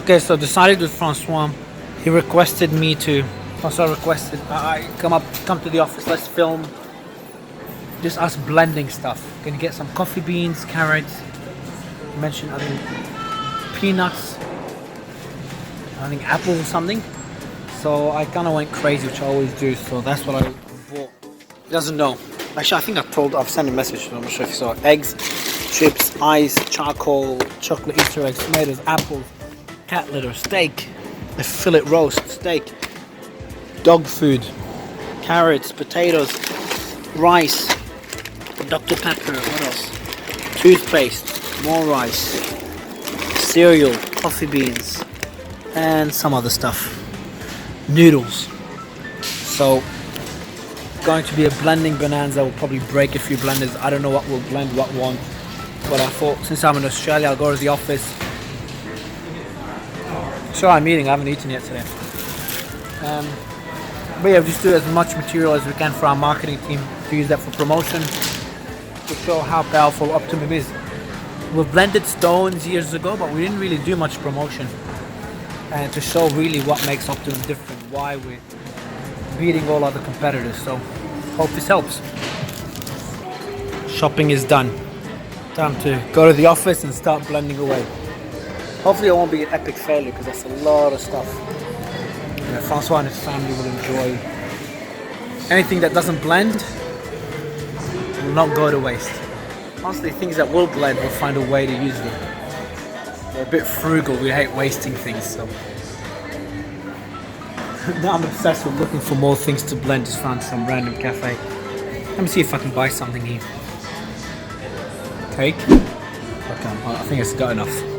Okay, so decided with Francois. He requested me to. Francois requested I come to the office. Let's film. Just us blending stuff. Gonna get some coffee beans, carrots. You mentioned I think peanuts. I think apple or something. So I kind of went crazy, which I always do. So that's what I bought. He doesn't know. Actually, I think I've sent a message to him. I'm not sure if you saw. Eggs, chips, ice, charcoal, chocolate Easter eggs, tomatoes, apples, cat litter, steak, a fillet roast, steak, dog food, carrots, potatoes, rice, Dr. Pepper, what else? Toothpaste, more rice, cereal, coffee beans, and some other stuff. Noodles. So, going to be a blending bonanza. We'll probably break a few blenders. I don't know what will blend, what won't. But I thought since I'm in Australia, I'll go to the office. So I'm eating. I haven't eaten yet today. But yeah, just do as much material as we can for our marketing team to use that for promotion, to show how powerful Optimum is. We've blended stones years ago, but we didn't really do much promotion. And to show really what makes Optimum different, why we're beating all other competitors. So hope this helps. Shopping is done. Time to go to the office and start blending away. Hopefully it won't be an epic failure because that's a lot of stuff. You know, Francois and his family will enjoy. Anything that doesn't blend will not go to waste. Honestly, things that will blend, we'll find a way to use them. We're a bit frugal, we hate wasting things, so. Now I'm obsessed with looking for more things to blend. Just found some random cafe. Let me see if I can buy something here. Cake? Okay, I think it's got enough.